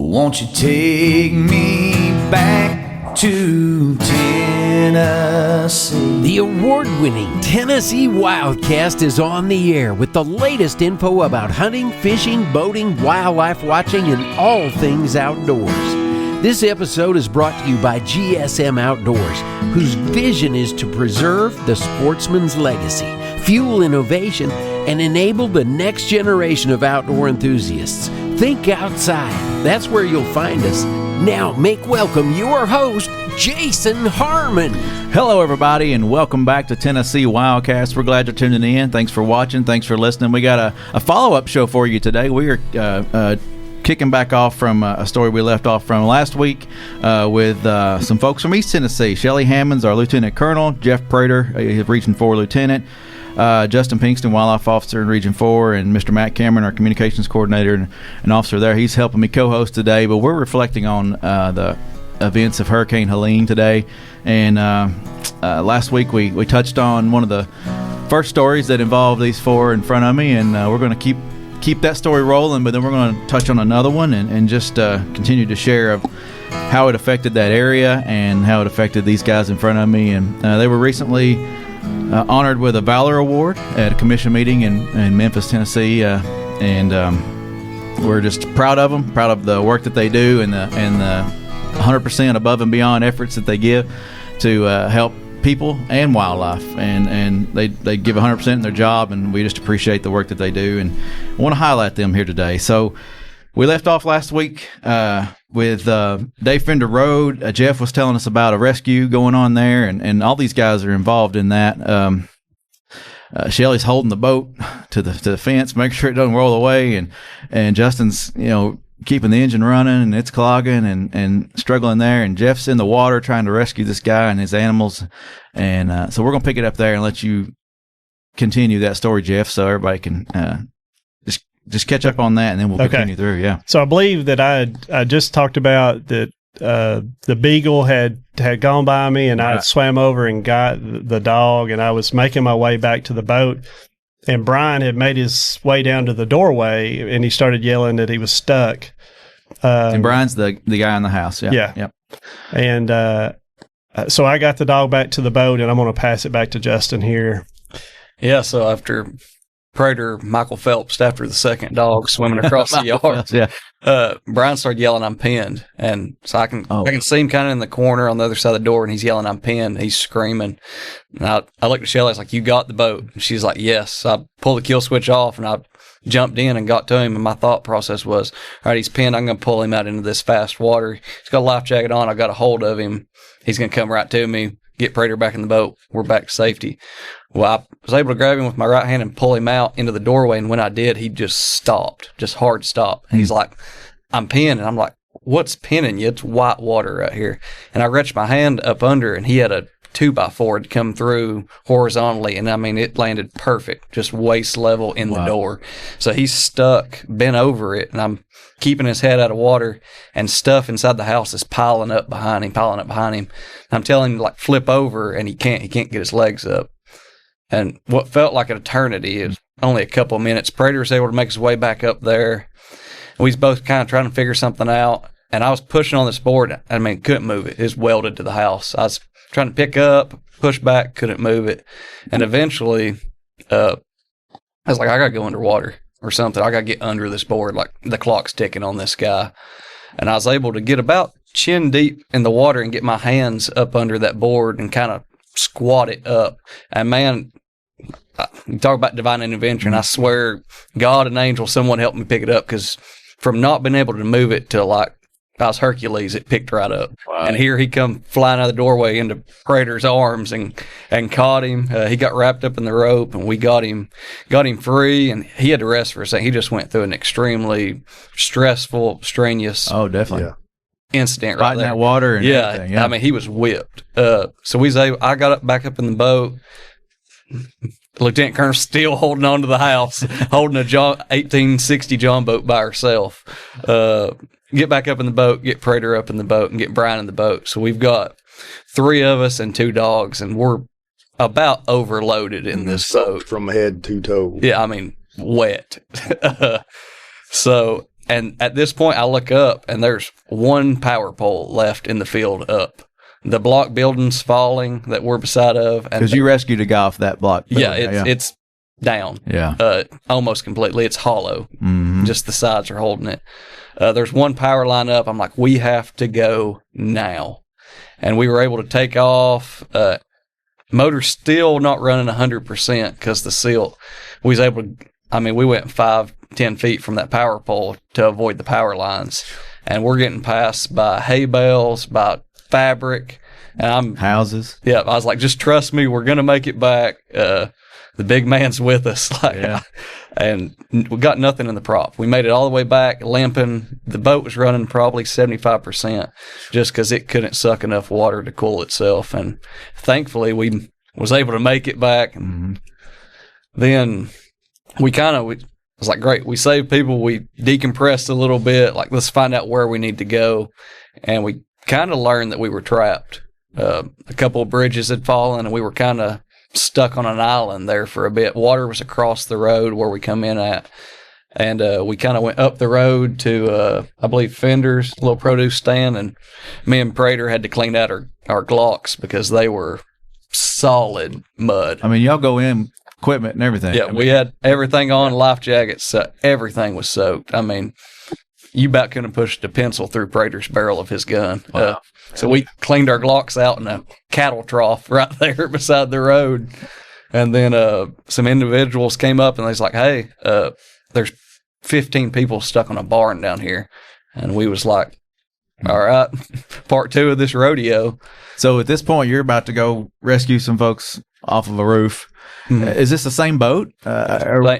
Won't you take me back to Tennessee? The award-winning Tennessee WildCast is on the air with the latest info about hunting, fishing, boating, wildlife watching, and all things outdoors. This episode is brought to you by GSM Outdoors, whose vision is to preserve the sportsman's legacy, fuel innovation, and enable the next generation of outdoor enthusiasts. Think outside. That's where you'll find us. Now, make welcome your host, Jason Harmon. Hello, everybody, and welcome back to Tennessee WildCast. We're glad you're tuning in. Thanks for watching. Thanks for listening. We got a follow-up show for you today. We are kicking back off from a story we left off from last week with some folks from East Tennessee. Shelly Hammonds, our lieutenant colonel. Jeff Prater, Region 4 lieutenant. Justin Pinkston, wildlife officer in Region 4, and Mr. Matt Cameron, our communications coordinator and officer there. He's helping me co-host today, but we're reflecting on the events of Hurricane Helene today. And last week we touched on one of the first stories that involved these four in front of me, and we're going to keep that story rolling, but then we're going to touch on another one and just continue to share of how it affected that area and how it affected these guys in front of me. And they were recently honored with a Valor Award at a commission meeting in Memphis, Tennessee, and we're just proud of them, proud of the work that they do and the 100% above and beyond efforts that they give to help people and wildlife, and they give 100% in their job, and we just appreciate the work that they do and want to highlight them here today. So we left off last week with Dave Fender Road. Jeff was telling us about a rescue going on there, and all these guys are involved in that. Shelly's holding the boat to the fence, making sure it doesn't roll away, and Justin's keeping the engine running, and it's clogging and struggling there, and Jeff's in the water trying to rescue this guy and his animals. And so we're going to pick it up there and let you continue that story, Jeff, so everybody can just catch up on that, and then we'll continue through. Yeah. So I believe that I just talked about that the beagle had gone by me, and I swam over and got the dog, and I was making my way back to the boat, and Brian had made his way down to the doorway, and he started yelling that he was stuck. And Brian's the guy in the house. Yeah. Yeah. Yep. And so I got the dog back to the boat, and I'm going to pass it back to Justin here. Yeah, so after Prater Michael Phelps, after the second dog swimming across the yard, Brian started yelling, "I'm pinned." And so I can see him kind of in the corner on the other side of the door, and he's yelling, "I'm pinned." He's screaming. And I looked at Shelly, I was like, "You got the boat?" And she's like, "Yes." So I pulled the kill switch off, and I jumped in and got to him, and my thought process was, all right, he's pinned. I'm going to pull him out into this fast water. He's got a life jacket on. I got a hold of him. He's going to come right to me, get Prater back in the boat. We're back to safety. Well, I was able to grab him with my right hand and pull him out into the doorway, and when I did, he just stopped, just hard stop. And he's like, "I'm pinned." And I'm like, "What's pinning you? It's white water right here." And I reached my hand up under, and he had a 2x4 come through horizontally, and I mean, it landed perfect, just waist level in the door. So he's stuck, bent over it, and I'm keeping his head out of water, and stuff inside the house is piling up behind him. And I'm telling him to flip over, and he can't get his legs up. And what felt like an eternity is only a couple of minutes. Prater was able to make his way back up there. We was both kind of trying to figure something out, and I was pushing on this board. I mean, couldn't move it. It's welded to the house. I was trying to pick up, push back, couldn't move it. And eventually, I was like, I got to go underwater or something. I got to get under this board, like the clock's ticking on this guy. And I was able to get about chin deep in the water and get my hands up under that board and kind of squat it up. And man, you talk about divine intervention. I swear, God and angel, someone helped me pick it up, because from not being able to move it to I was Hercules, it picked right up. Wow. And here he come flying out of the doorway into Prater's arms and caught him. He got wrapped up in the rope, and we got him free, and he had to rest for a second. He just went through an extremely stressful, strenuous incident right there. That water and everything. Yeah. I mean, he was whipped. So I got back up in the boat. Lieutenant Colonel still holding on to the house, holding a 1860 John boat by herself. Get back up in the boat, get Prater up in the boat, and get Brian in the boat. So we've got 3 of us and 2 dogs, and we're about overloaded in this boat. From head to toe. Yeah, I mean, wet. So And at this point, I look up, and there's one power pole left in the field up. The block building's falling that we're beside of. Because you rescued a guy off that block building. Yeah, it's down. Yeah. Almost completely. It's hollow. Mm-hmm. Just the sides are holding it. There's one power line up. I'm like, we have to go now. And we were able to take off. Motor's still not running 100% because the silt. We was able to, we went 5-10 feet from that power pole to avoid the power lines. And we're getting passed by hay bales, by fabric. And houses. Yeah, I was like, just trust me, we're going to make it back. The big man's with us. And we got nothing in the prop. We made it all the way back, limping. The boat was running probably 75% just because it couldn't suck enough water to cool itself. And thankfully, we was able to make it back. And then we was like, great, we saved people. We decompressed a little bit. Like, let's find out where we need to go. And we kind of learned that we were trapped. A couple of bridges had fallen, and we were kind of stuck on an island there for a bit. Water was across the road where we come in at. And we kind of went up the road to, I believe, Fender's little produce stand. And me and Prater had to clean out our Glocks because they were solid mud. Y'all go in equipment and everything. Yeah, we had everything on, life jackets. So everything was soaked. You about couldn't have pushed a pencil through Prater's barrel of his gun. Wow. So we cleaned our Glocks out in a cattle trough right there beside the road. And then some individuals came up and they was like, hey, there's 15 people stuck on a barn down here. And we was like, all right, part 2 of this rodeo. So at this point, you're about to go rescue some folks off of a roof. Mm-hmm. Is this the same boat?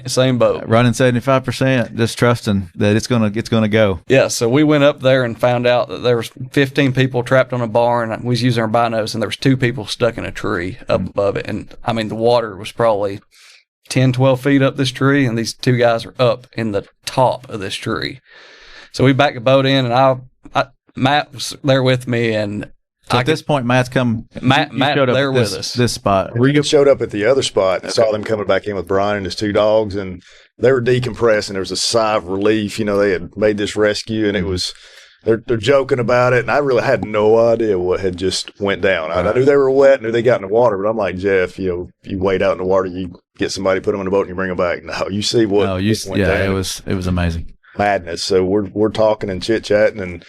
Same boat. Running 75%, just trusting that it's gonna go. Yeah, so we went up there and found out that there was 15 people trapped on a barn. We was using our binos, and there was 2 people stuck in a tree up above it. And, the water was probably 10, 12 feet up this tree, and these 2 guys are up in the top of this tree. So we backed the boat in, and Matt was there with me, and so at this point, Matt's come. Matt showed up there with us. This spot. We showed up at the other spot and saw them coming back in with Brian and his 2 dogs, and they were decompressing. There was a sigh of relief. They had made this rescue, and it was they're joking about it, and I really had no idea what had just went down. I knew they were wet, knew they got in the water, but I'm like, Jeff, you wade out in the water, you get somebody, put them in the boat, and you bring them back. No, you see what went down. It was amazing. Madness. So we're talking and chit chatting, and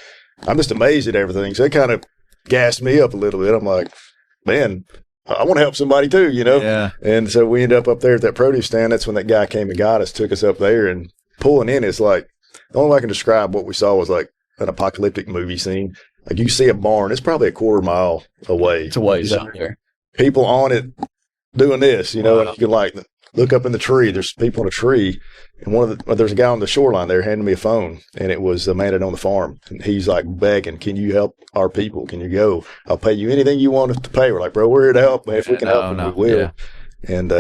I'm just amazed at everything. So it kind of gassed me up a little bit. I'm like, man, I want to help somebody too, Yeah. And so we ended up there at that produce stand. That's when that guy came and got us, took us up there, and pulling in. It's like the only way I can describe what we saw was like an apocalyptic movie scene. Like you see a barn, it's probably a quarter mile away. It's a ways out there. People on it doing this, and you can like look up in the tree. There's people in a tree, and there's a guy on the shoreline there handing me a phone, and it was a man that owned the farm, and he's like begging, "Can you help our people? Can you go? I'll pay you anything you want us to pay." We're like, "Bro, we're here to help, man. If we can help, we will." Yeah. And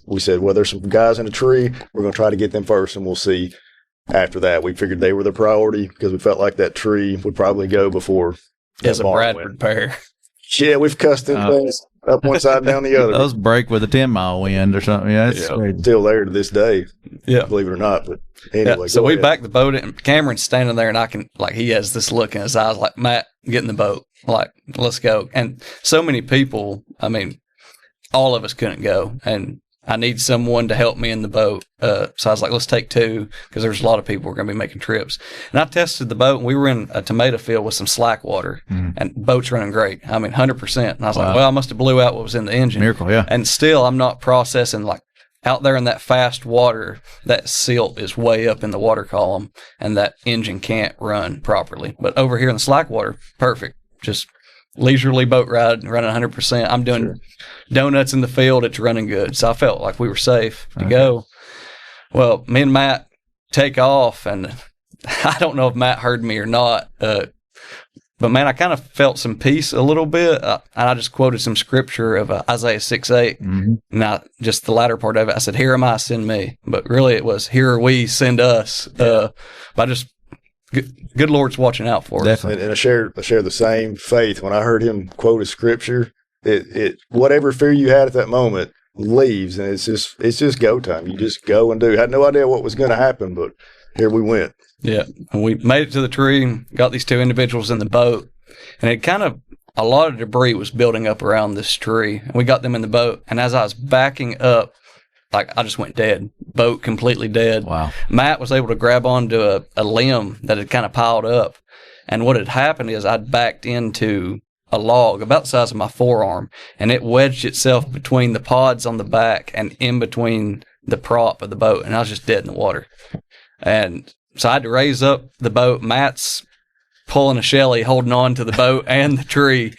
we said, "Well, there's some guys in a tree. We're going to try to get them first, and we'll see." After that, we figured they were the priority because we felt like that tree would probably go before. As a Bradford pair. Yeah, we've cussed them things up one side and down the other. Those break with a 10-mile wind or something. Yeah, it's still there to this day. Yeah, believe it or not. But anyway, so we backed the boat in. Cameron's standing there, and I can he has this look in his eyes, like, Matt, get in the boat, like, let's go. And so many people. All of us couldn't go, and I need someone to help me in the boat. So I was like, let's take 2 because there's a lot of people who are going to be making trips. And I tested the boat, and we were in a tomato field with some slack water, and boat's running great. 100%. And I was like, well, I must have blew out what was in the engine. Miracle, yeah. And still, I'm not processing, out there in that fast water, that silt is way up in the water column, and that engine can't run properly. But over here in the slack water, perfect. Just leisurely boat ride, running 100%. I'm doing donuts in the field. It's running good. So I felt like we were safe to go. Well, me and Matt take off, and I don't know if Matt heard me or not, but man, I kind of felt some peace a little bit. And I just quoted some scripture of Isaiah 6:8. And just the latter part of it, I said, "Here am I, send me." But really it was, "Here are we, send us." But I just, good Lord's watching out for us. And I share the same faith. When I heard him quote a scripture, it whatever fear you had at that moment leaves, and it's just go time. You just go and do. I had no idea what was going to happen, but here we went. Yeah. And we made it to the tree, got these two individuals in the boat, and it kind of, a lot of debris was building up around this tree. And we got them in the boat, and as I was backing up, like, I just went dead. Boat completely dead. Wow. Matt was able to grab onto a limb that had kind of piled up. And what had happened is I'd backed into a log about the size of my forearm, and it wedged itself between the pods on the back and in between the prop of the boat, and I was just dead in the water. And so I had to raise up the boat. Matt's pulling a Shelly, holding on to the boat and the tree,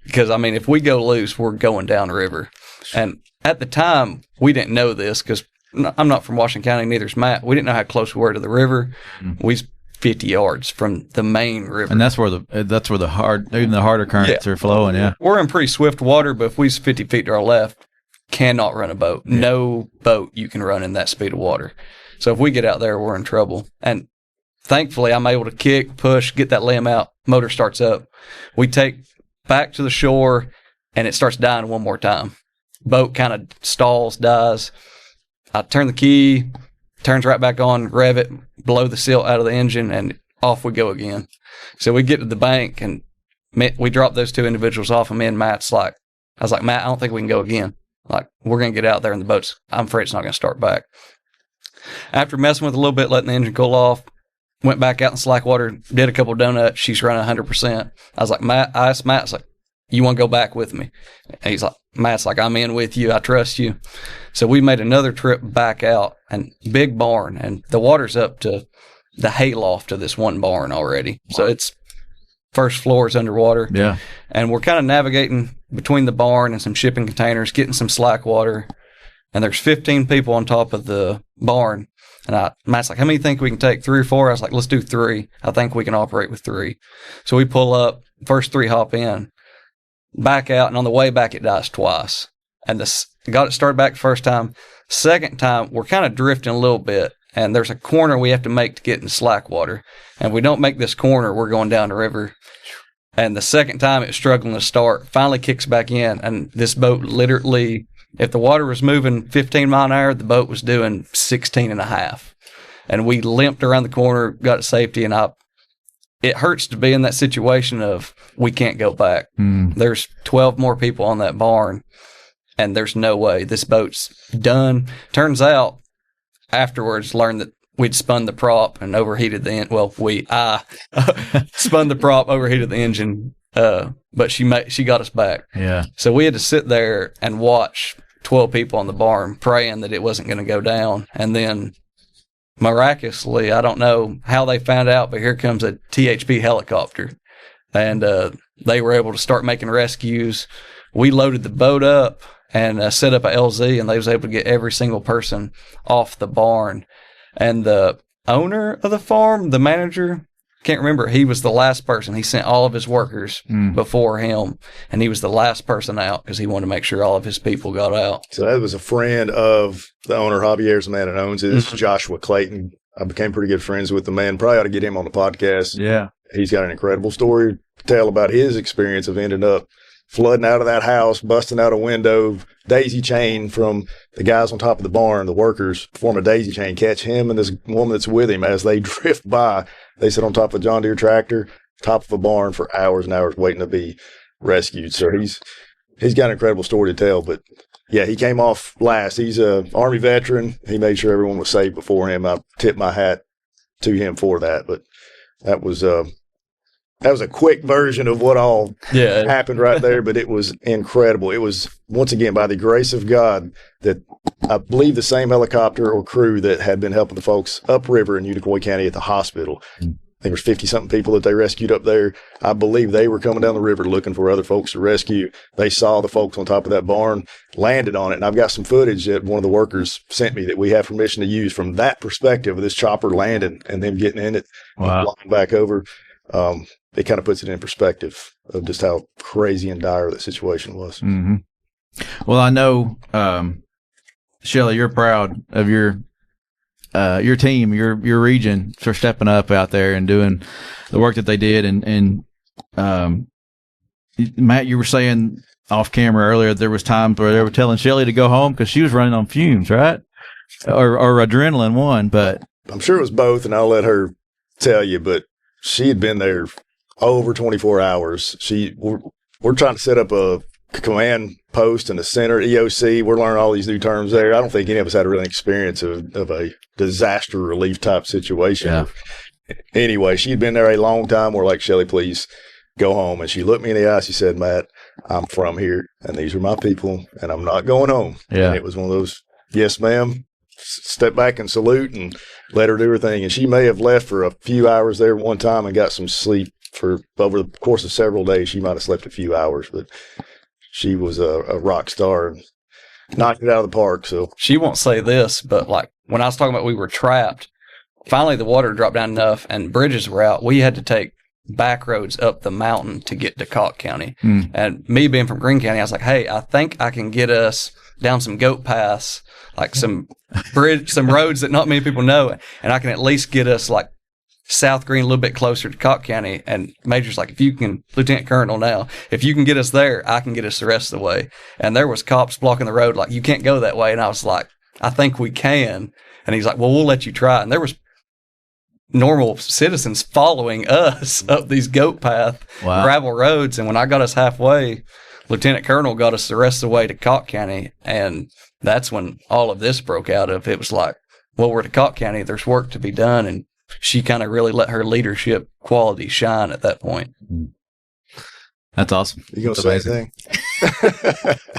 because, I mean, if we go loose, we're going down the river. And at the time, we didn't know this, because I'm not from Washington County, neither's Matt. We didn't know how close we were to the river. We 50 yards from the main river, and that's where the harder currents are flowing. Yeah, we're in pretty swift water, but if we was 50 feet to our left, cannot run a boat. Yeah. No boat you can run in that speed of water. So if we get out there, we're in trouble. And thankfully, I'm able to kick, push, get that limb out. Motor starts up. We take back to the shore, and it starts dying one more time. Boat kind of stalls, dies. I turn the key, turns right back on, rev it, blow the silt out of the engine, and off we go again. So we get to the bank, and we drop those two individuals off, and me and Matt's like, I was like, Matt, I don't think we can go again. Like, we're going to get out there in the boats. I'm afraid it's not going to start back. After messing with it a little bit, letting the engine cool off, went back out in slack water, did a couple of donuts. She's running 100%. I was like, Matt, I asked Matt, I was like, you want to go back with me? And he's like, Matt's like, I'm in with you. I trust you. So we made another trip back out, and big barn, and the water's up to the hayloft of this one barn already. So it's first floor is underwater. Yeah. And we're kind of navigating between the barn and some shipping containers, getting some slack water. And there's 15 people on top of the barn. And Matt's like, how many think we can take? 3 or 4? I was like, let's do 3. I think we can operate with 3. So we pull up, first 3 hop in, back out, and on the way back, it dies twice. And got it started back the first time. Second time, we're kind of drifting a little bit, and there's a corner we have to make to get in slack water. And if we don't make this corner, we're going down the river. And the second time, it was struggling to start. Finally kicks back in, and this boat literally, if the water was moving 15 mile an hour, the boat was doing 16 and a half. And we limped around the corner, got to safety, and it hurts to be in that situation of we can't go back. There's 12 more people on that barn, and there's no way. This boat's done. Turns out, afterwards, learned that we'd spun the prop and overheated the engine. Well, I spun the prop, overheated the engine, but she got us back. Yeah. So we had to sit there and watch 12 people on the barn praying that it wasn't going to go down. And then miraculously, I don't know how they found out, but here comes a THP helicopter. And they were able to start making rescues. We loaded the boat up and set up a LZ, and they was able to get every single person off the barn. And the owner of the farm, the manager, can't remember, he was the last person. He sent all of his workers before him, and he was the last person out because he wanted to make sure all of his people got out. So that was a friend of the owner, Javier's the man that owns it. This is Joshua Clayton. I became pretty good friends with the man. Probably ought to get him on the podcast. Yeah. He's got an incredible story to tell about his experience of ending up flooding out of that house, busting out a window, daisy chain from the guys on top of the barn, the workers form a daisy chain, catch him and this woman that's with him as they drift by. They sit on top of a John Deere tractor, top of a barn for hours and hours waiting to be rescued. So he's got an incredible story to tell. But yeah, he came off last. He's a Army veteran. He made sure everyone was safe before him. I tip my hat to him for that. But that was a quick version of what all happened right there, but it was incredible. It was, once again, by the grace of God, that I believe the same helicopter or crew that had been helping the folks upriver in Unicoi County at the hospital. There was 50-something people that they rescued up there. I believe they were coming down the river looking for other folks to rescue. They saw the folks on top of that barn, landed on it, and I've got some footage that one of the workers sent me that we have permission to use from that perspective of this chopper landing and them getting in it and flying back over. It kind of puts it in perspective of just how crazy and dire that situation was. Mm-hmm. Well, I know, Shelly, you're proud of your team, your region for stepping up out there and doing the work that they did. And Matt, you were saying off camera earlier, there was times where they were telling Shelly to go home because she was running on fumes, right? Or adrenaline one, but I'm sure it was both, and I'll let her tell you, but she had been there over 24 hours. We're trying to set up a command post in the center, EOC. We're learning all these new terms there. I don't think any of us had a real experience of a disaster relief type situation. Yeah. Anyway, she'd been there a long time. We're like, Shelly, please go home. And she looked me in the eye. She said, Matt, I'm from here, and these are my people, and I'm not going home. Yeah. And it was one of those, yes, ma'am, step back and salute and let her do her thing. And she may have left for a few hours there one time and got some sleep for over the course of several days. She might have slept a few hours, but she was a rock star and knocked it out of the park. So she won't say this, but like when I was talking about we were trapped, finally the water dropped down enough and bridges were out. We had to take back roads up the mountain to get to Cocke County. And me being from Greene County, I was like, hey, I think I can get us down some goat paths, like some roads that not many people know, and I can at least get us like South Greene, a little bit closer to Cocke County. And Major's like, Lieutenant Colonel now, if you can get us there, I can get us the rest of the way. And there was cops blocking the road, like, you can't go that way. And I was like, I think we can. And he's like, well, we'll let you try. And there was normal citizens following us up these goat path, gravel roads. And when I got us halfway, Lieutenant Colonel got us the rest of the way to Cocke County. And that's when all of this broke out of. It was like, well, we're to Cocke County. There's work to be done. And she kind of really let her leadership quality shine at that point. That's awesome. You going to say anything?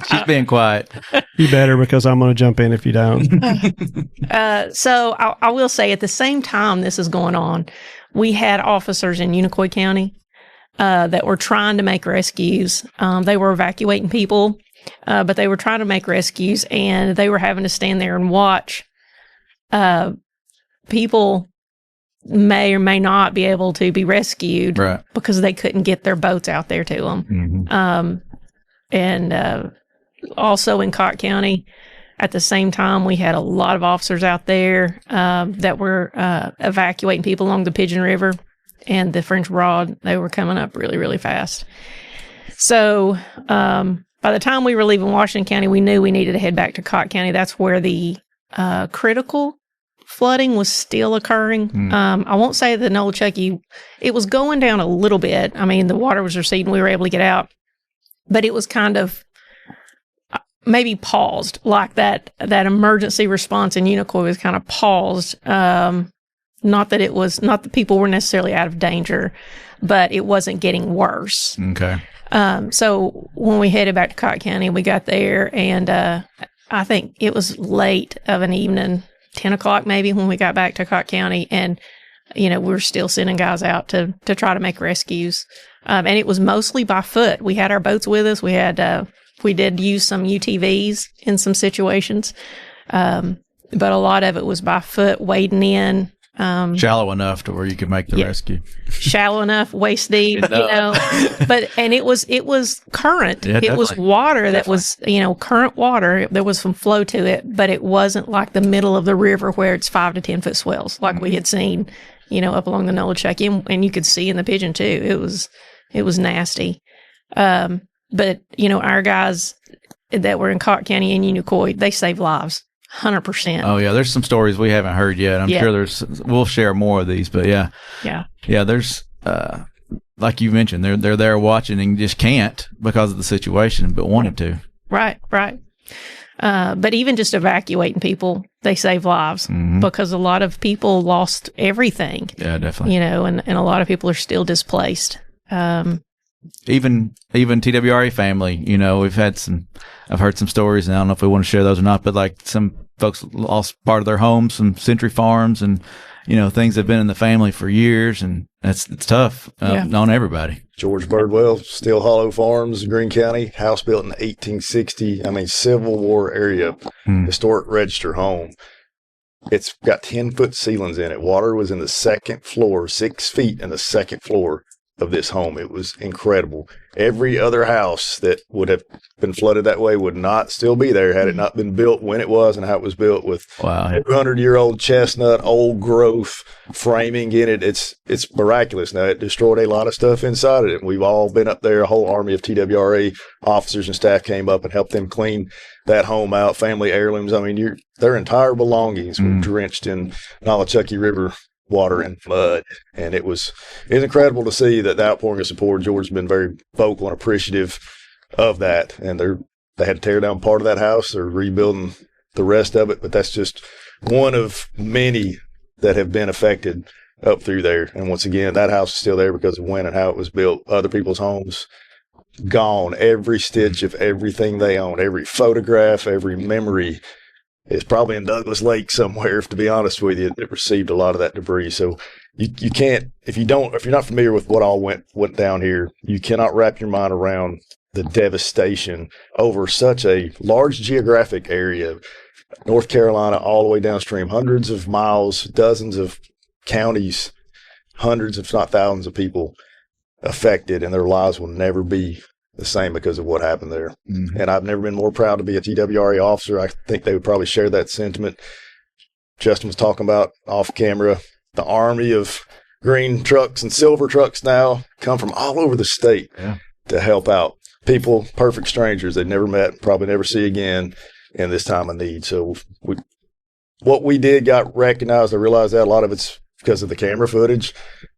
She's being quiet. You better, because I'm going to jump in if you don't. So I will say at the same time this is going on, we had officers in Unicoi County that were trying to make rescues. They were evacuating people, but they were trying to make rescues, and they were having to stand there and watch people may or may not be able to be rescued because they couldn't get their boats out there to them. And also in Cocke County, at the same time, we had a lot of officers out there that were evacuating people along the Pigeon River and the French Broad. They were coming up really, really fast. So by the time we were leaving Washington County, we knew we needed to head back to Cocke County. That's where the critical flooding was still occurring. I won't say the Nolichucky, it was going down a little bit. I mean, the water was receding. We were able to get out, but it was kind of maybe paused, like that emergency response in Unicoi was kind of paused. Not that people were necessarily out of danger, but it wasn't getting worse. Okay. So when we headed back to Cocke County, we got there, and I think it was late of an evening, 10 o'clock maybe, when we got back to Cocke County, and we were still sending guys out to try to make rescues, and it was mostly by foot. We had our boats with us. We did use some UTVs in some situations, but a lot of it was by foot, wading in. Shallow enough to where you could make the rescue. Shallow enough, waist deep, and it was current. Yeah, it was water that was, current water. There was some flow to it, but it wasn't like the middle of the river where it's 5 to 10 foot swells like we had seen, up along the Nolichucky, and you could see in the Pigeon too. It was nasty. But our guys that were in Cocke County and Unicoi, they saved lives. 100%. Oh yeah, there's some stories we haven't heard yet. I'm sure we'll share more of these, but yeah. There's like you mentioned, they're there watching and just can't because of the situation, but wanted to. Right. But even just evacuating people, they save lives because a lot of people lost everything. Yeah, definitely. And a lot of people are still displaced. Even TWRA family, I've heard some stories, and I don't know if we want to share those or not, but like some folks lost part of their homes, some Century Farms, and things have been in the family for years, and it's tough on everybody. George Birdwell, Steel Hollow Farms, Greene County, house built in 1860. Civil War area, historic register home. It's got 10-foot ceilings in it. Water was in the second floor, 6 feet in the second floor of this home. It was incredible. Every other house that would have been flooded that way would not still be there had it not been built when it was and how it was built, with 200-year-old chestnut, old growth framing in it. It's miraculous. Now, it destroyed a lot of stuff inside of it. We've all been up there. A whole army of TWRA officers and staff came up and helped them clean that home out. Family heirlooms. Their entire belongings were drenched in Nolichucky River water and flood. And it's incredible to see that the outpouring of support. George's been very vocal and appreciative of that. And they had to tear down part of that house. They're rebuilding the rest of it, but that's just one of many that have been affected up through there. And once again, that house is still there because of when and how it was built. Other people's homes gone. Every stitch of everything they own, every photograph, every memory is probably in Douglas Lake somewhere, to be honest with you. It received a lot of that debris. So you can't, if you're not familiar with what all went down here, you cannot wrap your mind around the devastation over such a large geographic area. North Carolina all the way downstream, hundreds of miles, dozens of counties, hundreds if not thousands of people affected, and their lives will never be the same because of what happened there. Mm-hmm. And I've never been more proud to be a TWRA officer. I think they would probably share that sentiment. Justin was talking about off camera, the army of green trucks and silver trucks now come from all over the state to help out people, perfect strangers they'd never met, probably never see again in this time of need. So what we did got recognized. I realized that a lot of it's because of the camera footage.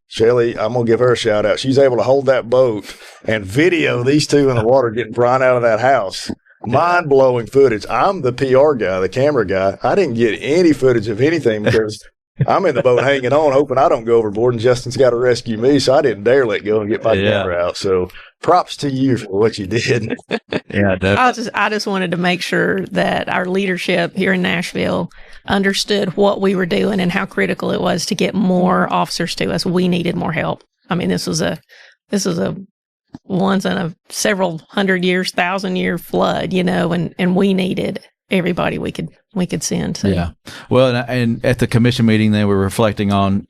Shelly, I'm going to give her a shout out. She's able to hold that boat and video these two in the water getting Brian out of that house. Mind blowing footage. I'm the PR guy, the camera guy. I didn't get any footage of anything because I'm in the boat hanging on, hoping I don't go overboard, and Justin's got to rescue me, so I didn't dare let go and get my camera out. So props to you for what you did. Yeah, definitely. I just wanted to make sure that our leadership here in Nashville understood what we were doing and how critical it was to get more officers to us. We needed more help. I mean, this was a once in a several 1,000-year flood, and we needed everybody we could send. So. Yeah. Well, and at the commission meeting, they were reflecting on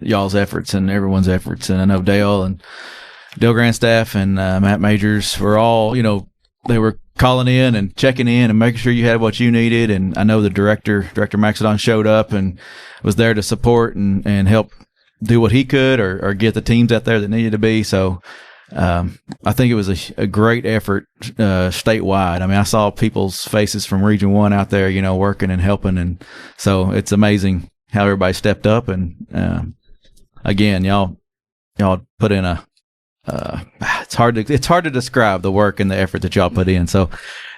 y'all's efforts and everyone's efforts. And I know Dale Grandstaff and Matt Majors were all, they were calling in and checking in and making sure you had what you needed. And I know the Director Maxedon showed up and was there to support and help do what he could or get the teams out there that needed to be. So I think it was a great effort statewide. I mean, I saw people's faces from Region 1 out there, working and helping. And so it's amazing how everybody stepped up. And again, y'all put in it's hard to describe the work and the effort that y'all put in. So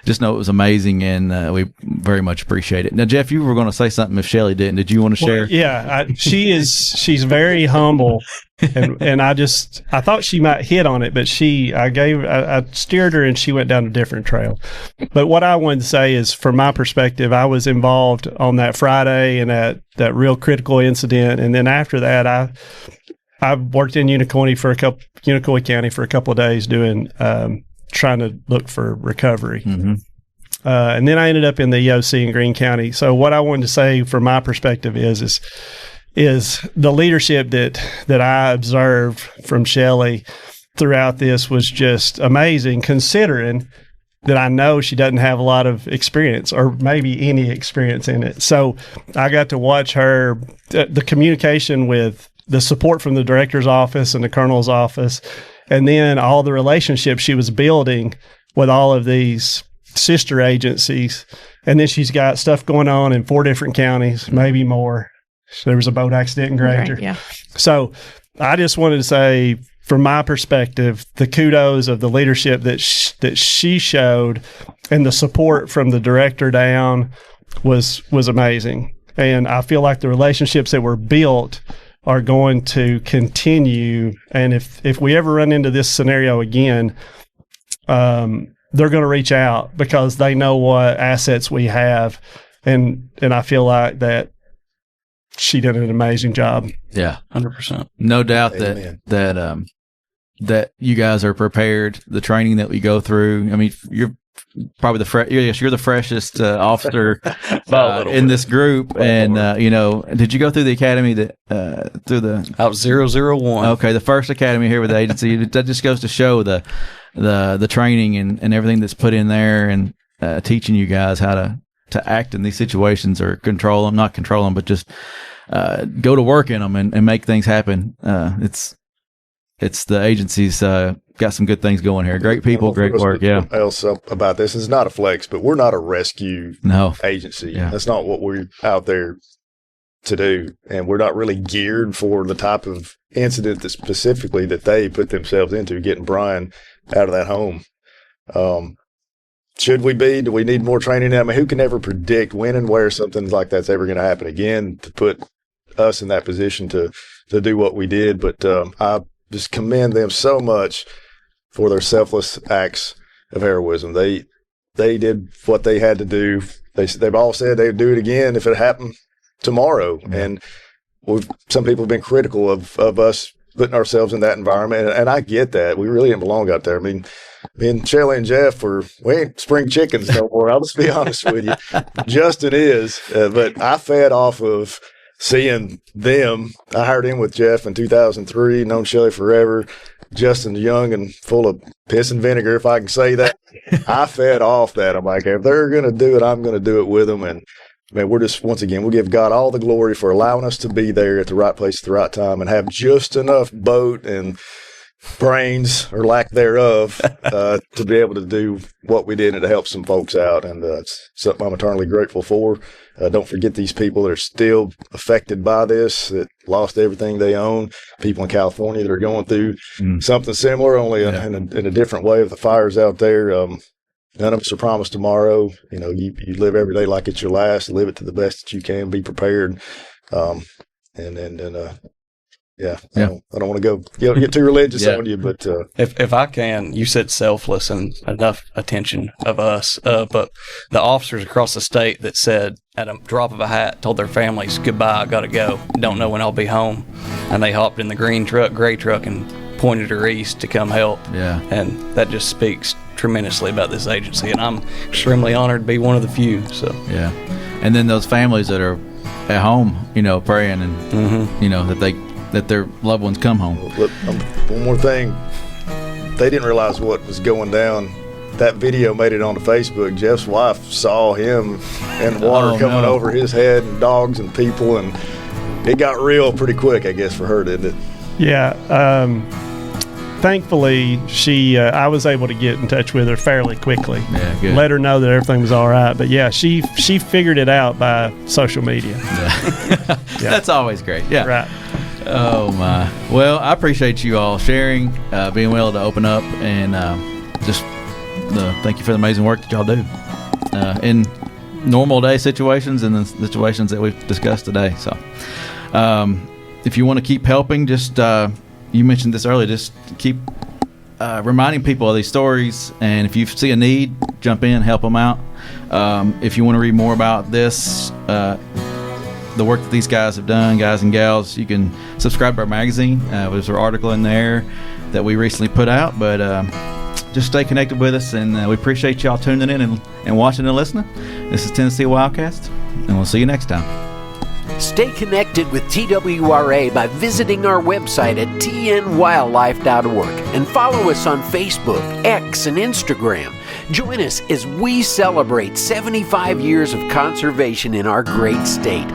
just know it was amazing, and we very much appreciate it. Now, Jeff, you were going to say something if Shelly didn't. Did you want to share? Yeah, she's very humble, and I thought she might hit on it, but I steered her and she went down a different trail. But what I wanted to say is, from my perspective, I was involved on that Friday and that real critical incident, and then after that, I worked in Unicoi County for a couple of days doing trying to look for recovery. Mm-hmm. And then I ended up in the EOC in Greene County. So what I wanted to say from my perspective is the leadership that I observed from Shelly throughout this was just amazing, considering that I know she doesn't have a lot of experience or maybe any experience in it. So I got to watch her, the communication with the support from the director's office and the colonel's office, and then all the relationships she was building with all of these sister agencies. And then she's got stuff going on in 4 different counties, maybe more. So there was a boat accident in Granger. Right, yeah. So I just wanted to say, from my perspective, the kudos of the leadership that she showed and the support from the director down was amazing. And I feel like the relationships that were built are going to continue. And if we ever run into this scenario again, they're going to reach out because they know what assets we have. And I feel like that she did an amazing job. Yeah. 100%. No doubt that you guys are prepared. The training that we go through. I mean, you're probably you're the freshest officer in this group. And did you go through the academy I was 001? Okay, the first academy here with the agency. That just goes to show the training and everything that's put in there, and teaching you guys how to act in these situations or not control them, but just go to work in them and make things happen. It's the agency's got some good things going here. Great people, great work. Yeah. Else about this is not a flex, but we're not a rescue agency. Yeah. That's not what we're out there to do. And we're not really geared for the type of incident that specifically that they put themselves into, getting Brian out of that home. Should we be? Do we need more training? I mean, who can ever predict when and where something like that's ever going to happen again to put us in that position to do what we did? But I just commend them so much for their selfless acts of heroism. They did what they had to do. They've all said they'd do it again if it happened tomorrow. Mm-hmm. And some people have been critical of us putting ourselves in that environment. And I get that. We really didn't belong out there. I mean, me and Shelly and Jeff we ain't spring chickens no more. I'll just be honest with you. Justin is, but I fed off of seeing them. I hired in with Jeff in 2003, known Shelly forever. Justin's young and full of piss and vinegar, if I can say that. I fed off that. I'm like, if they're going to do it, I'm going to do it with them. And man, we're just, once again, we'll give God all the glory for allowing us to be there at the right place at the right time and have just enough boat and brains, or lack thereof, to be able to do what we did and to help some folks out. And it's something I'm eternally grateful for. Don't forget these people that are still affected by this, that lost everything they own. People in California that are going through something similar, only in a different way with the fires out there. None of us are promised tomorrow. You know, you live every day like it's your last. Live it to the best that you can. Be prepared. Yeah. I don't want to go get too religious on you, but if I can, you said selfless and enough attention of us, but the officers across the state that said at a drop of a hat, told their families goodbye, I gotta go, don't know when I'll be home, and they hopped in the gray truck and pointed her east to come help. Yeah, and that just speaks tremendously about this agency, and I'm extremely honored to be one of the few. So yeah, and then those families that are at home, praying and that their loved ones come home. Look, one more thing. They didn't realize what was going down. That video made it onto Facebook. Jeff's wife saw him and water coming over his head and dogs and people, and it got real pretty quick, I guess, for her, didn't it? Yeah. Thankfully, I was able to get in touch with her fairly quickly. Yeah, good. Let her know that everything was all right. But yeah, she figured it out by social media. Yeah. That's always great. Yeah. Right. Oh my! Well, I appreciate you all sharing, being willing to open up, and just thank you for the amazing work that y'all do in normal day situations and the situations that we've discussed today. So, if you want to keep helping, just you mentioned this earlier, just keep reminding people of these stories, and if you see a need, jump in, help them out. If you want to read more about this. The work that these guys have done, guys and gals, you can subscribe to our magazine. There's an article in there that we recently put out, but just stay connected with us, and we appreciate y'all tuning in and watching and listening. This is Tennessee WildCast, and we'll see you next time. Stay connected with TWRA by visiting our website at tnwildlife.org and follow us on Facebook, X, and Instagram. Join us as we celebrate 75 years of conservation in our great state.